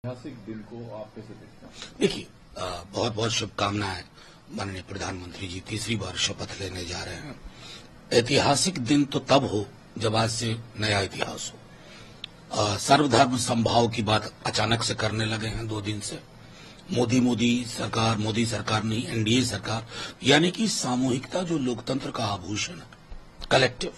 ऐतिहासिक दिन को आप कैसे देखते हैं? देखिए, बहुत बहुत शुभकामनाएं। माननीय प्रधानमंत्री जी तीसरी बार शपथ लेने जा रहे हैं। ऐतिहासिक दिन तो तब हो जब आज से नया इतिहास हो। सर्वधर्म समभाव की बात अचानक से करने लगे हैं 2 दिन से। मोदी सरकार नहीं, एनडीए सरकार, यानी कि सामूहिकता जो लोकतंत्र का आभूषण है, कलेक्टिव,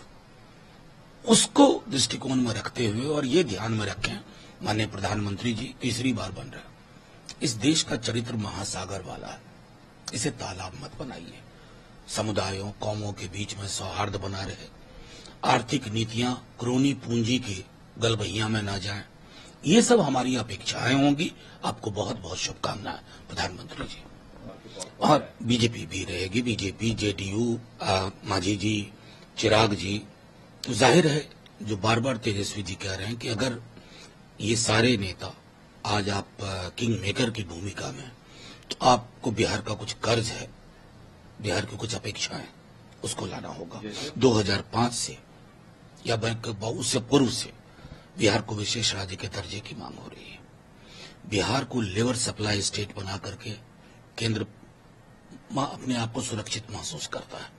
उसको दृष्टिकोण में रखते हुए और ये ध्यान में रखें, माननीय प्रधानमंत्री जी तीसरी बार बन रहे हैं। इस देश का चरित्र महासागर वाला है, इसे तालाब मत बनाइए। समुदायों कौमों के बीच में सौहार्द बना रहे, आर्थिक नीतियां क्रोनी पूंजी के गलबहिया में ना जाएं। ये सब हमारी अपेक्षाएं होंगी। आपको बहुत बहुत शुभकामनाएं प्रधानमंत्री जी। और बीजेपी भी रहेगी, बीजेपी, जेडीयू, मांझी जी, चिराग जी। तो जाहिर है जो बार बार तेजस्वी जी कह रहे हैं कि अगर ये सारे नेता आज आप किंग मेकर की भूमिका में, तो आपको बिहार का कुछ कर्ज है, बिहार की कुछ अपेक्षाएं, उसको लाना होगा। 2005 से या उससे पूर्व से बिहार को विशेष राज्य के दर्जे की मांग हो रही है। बिहार को लेबर सप्लाई स्टेट बना करके केंद्र अपने आप को सुरक्षित महसूस करता है।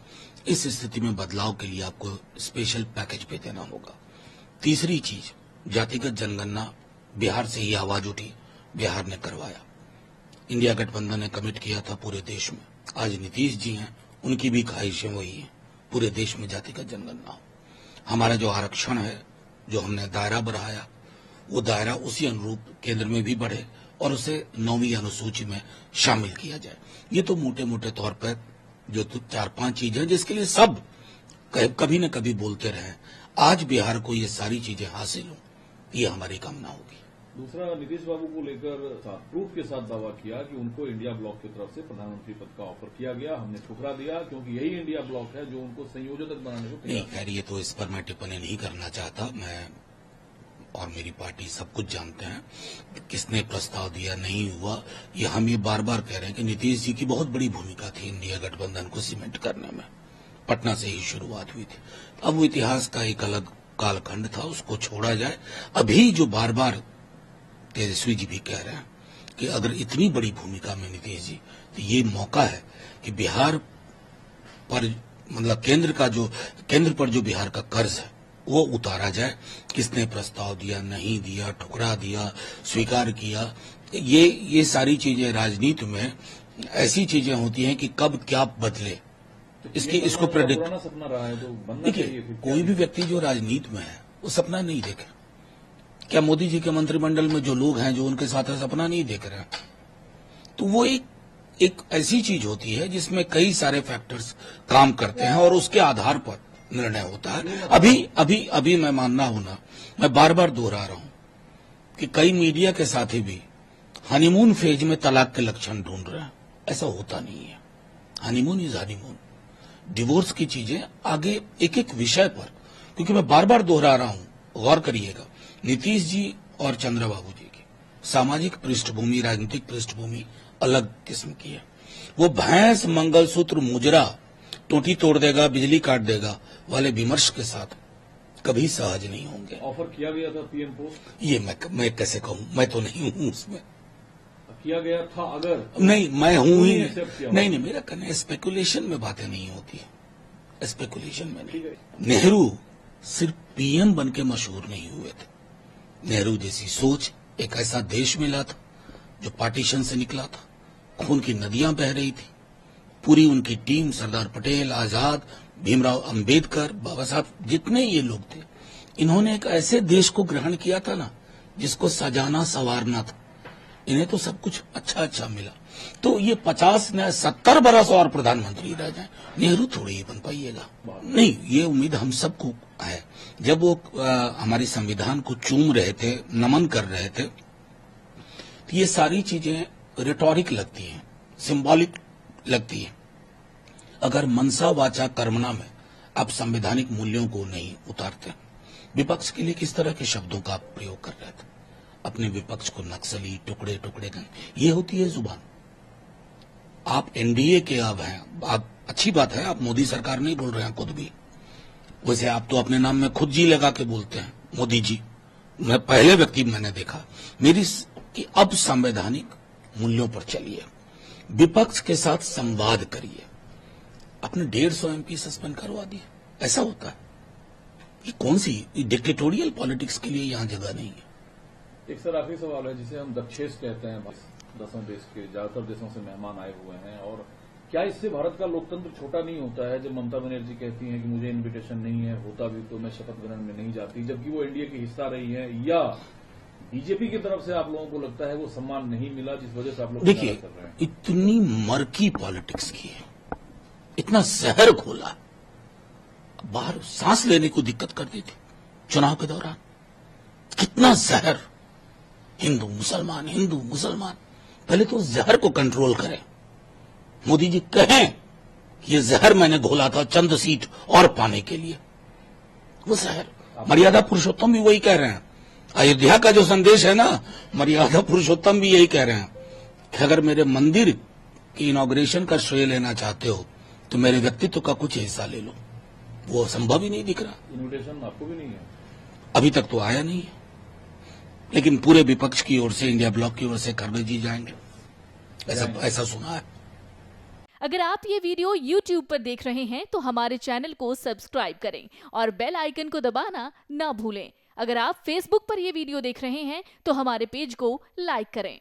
इस स्थिति में बदलाव के लिए आपको स्पेशल पैकेज पे देना होगा। तीसरी चीज, जातिगत जनगणना बिहार से ही आवाज उठी, बिहार ने करवाया। इंडिया गठबंधन ने कमिट किया था पूरे देश में। आज नीतीश जी हैं, उनकी भी ख्वाहिशें वही हैं, पूरे देश में जातिगत जनगणना हो। हमारा जो आरक्षण है, जो हमने दायरा बढ़ाया, वो दायरा उसी अनुरूप केंद्र में भी बढ़े और उसे 9वीं अनुसूची में शामिल किया जाए। ये तो मोटे मोटे तौर पर जो 4-5 चीजें जिसके लिए सब कभी न कभी बोलते रहे। आज बिहार को ये सारी चीजें हासिल हो, ये हमारी कामना होगी। दूसरा, नीतीश बाबू को लेकर प्रूफ के साथ दावा किया कि उनको इंडिया ब्लॉक की तरफ से प्रधानमंत्री पद का ऑफर किया गया, हमने ठुकरा दिया क्योंकि यही इंडिया ब्लॉक है जो उनको संयोजक बनाने को नहीं। खैर, ये तो इस पर मैं टिप्पणी नहीं करना चाहता। मैं और मेरी पार्टी सब कुछ जानते हैं, किसने प्रस्ताव दिया, नहीं हुआ। ये हम ये बार बार कह रहे हैं कि नीतीश जी की बहुत बड़ी भूमिका थी इंडिया गठबंधन को सीमेंट करने में। पटना से ही शुरुआत हुई थी। अब वो इतिहास का एक अलग कालखंड था, उसको छोड़ा जाए। अभी जो बार बार तेजस्वी जी भी कह रहे हैं कि अगर इतनी बड़ी भूमिका में नीतीश जी, तो ये मौका है कि बिहार पर, मतलब केंद्र पर जो बिहार का कर्ज है वो उतारा जाए। किसने प्रस्ताव दिया, नहीं दिया, ठुकरा दिया, स्वीकार किया, ये सारी चीजें राजनीति में ऐसी चीजें होती हैं कि कब क्या बदले, इसको प्रेडिक्ट। देखिए, कोई भी व्यक्ति जो राजनीति में है वो सपना नहीं देखे। क्या मोदी जी के मंत्रिमंडल में जो लोग हैं जो उनके साथ सपना नहीं देख रहे हैं? तो वो एक ऐसी चीज होती है जिसमें कई सारे फैक्टर्स काम करते हैं और उसके आधार पर निर्णय होता है। अभी मैं मानना हूं ना, मैं बार बार दोहरा रहा हूं कि कई मीडिया के साथी भी हनीमून फेज में तलाक के लक्षण ढूंढ रहे हैं। ऐसा होता नहीं है। Honeymoon is honeymoon. डिवोर्स की चीजें आगे एक एक विषय पर, क्योंकि मैं बार बार दोहरा रहा हूं, गौर करिएगा, नीतीश जी और चंद्रबाबू जी की सामाजिक पृष्ठभूमि, राजनीतिक पृष्ठभूमि अलग किस्म की है। वो भैंस मंगलसूत्र मुजरा टोटी तोड़ देगा, बिजली काट देगा वाले विमर्श के साथ कभी सहज नहीं होंगे। ऑफर किया गया था पीएम पोस्ट, ये मैं कैसे कहूं, मैं तो नहीं हूं उसमें। किया गया था अगर नहीं, मैं हूं ही नहीं, मेरा कहना स्पेकुलेशन में बातें नहीं होती है, स्पेकुलेशन में नहीं। नेहरू सिर्फ पीएम बन के मशहूर नहीं हुए थे। नेहरू जैसी सोच एक ऐसा देश मिला था जो पार्टीशन से निकला था, खून की नदियां बह रही थी। पूरी उनकी टीम, सरदार पटेल, आजाद, भीमराव अंबेडकर, बाबा साहब, जितने ये लोग थे, इन्होंने एक ऐसे देश को ग्रहण किया था ना जिसको सजाना संवारना था। इन्हें तो सब कुछ अच्छा मिला। तो ये 50-70 बरस और प्रधानमंत्री रह जाए, नेहरू थोड़ी ही बन पाइएगा। नहीं, ये उम्मीद हम सबको है। जब वो हमारी संविधान को चूम रहे थे, नमन कर रहे थे, तो ये सारी चीजें रिटोरिक लगती हैं, सिंबॉलिक लगती हैं। अगर मनसा वाचा कर्मणा में आप संवैधानिक मूल्यों को नहीं उतारते, विपक्ष के लिए किस तरह के शब्दों का आप प्रयोग कर रहे थे? अपने विपक्ष को नक्सली, टुकड़े टुकड़े कर, ये होती है जुबान। आप एनडीए के अब हैं, आप अच्छी बात है, आप मोदी सरकार नहीं बोल रहे हैं खुद भी। वैसे आप तो अपने नाम में खुद जी लगा के बोलते हैं, मोदी जी। मैं पहले व्यक्ति मैंने देखा। मेरी कि अब संवैधानिक मूल्यों पर चलिए, विपक्ष के साथ संवाद करिए। अपने 150 MP सस्पेंड करवा दिए, ऐसा होता है? ये कौन सी डिक्टेटोरियल पॉलिटिक्स के लिए यहां जगह नहीं है। एक सर आखिरी सवाल है, जिसे हम दक्षेश कहते हैं, 10 देश के ज्यादातर देशों से मेहमान आए हुए हैं, और क्या इससे भारत का लोकतंत्र छोटा नहीं होता है? जब ममता बनर्जी कहती हैं कि मुझे इन्विटेशन नहीं है, होता भी तो मैं शपथ ग्रहण में नहीं जाती, जबकि वो एनडीए की हिस्सा रही है, या बीजेपी की तरफ से आप लोगों को लगता है वो सम्मान नहीं मिला जिस वजह से आप लोग देखिए, कर रहे हैं? इतनी मर्की पॉलिटिक्स की है, इतना जहर घोला, बाहर सांस लेने को दिक्कत करती थी चुनाव के दौरान। कितना जहर, हिंदू मुसलमान, पहले तो जहर को कंट्रोल करें। मोदी जी कहें कि ये जहर मैंने घोला था चंद सीट और पाने के लिए, वो जहर। मर्यादा पुरुषोत्तम भी वही कह रहे हैं। अयोध्या का जो संदेश है ना, मर्यादा पुरुषोत्तम भी यही कह रहे हैं कि अगर मेरे मंदिर की इनॉग्रेशन का श्रेय लेना चाहते हो तो मेरे व्यक्तित्व का कुछ हिस्सा ले लो। वो संभव ही नहीं दिख रहा। इन्विटेशन आपको भी नहीं है? अभी तक तो आया नहीं है, लेकिन पूरे विपक्ष की ओर से, इंडिया ब्लॉक की ओर से खरगे जी जाएंगे, ऐसा सुना है। अगर आप ये वीडियो YouTube पर देख रहे हैं तो हमारे चैनल को सब्सक्राइब करें और बेल आइकन को दबाना ना भूलें। अगर आप Facebook पर ये वीडियो देख रहे हैं तो हमारे पेज को लाइक करें।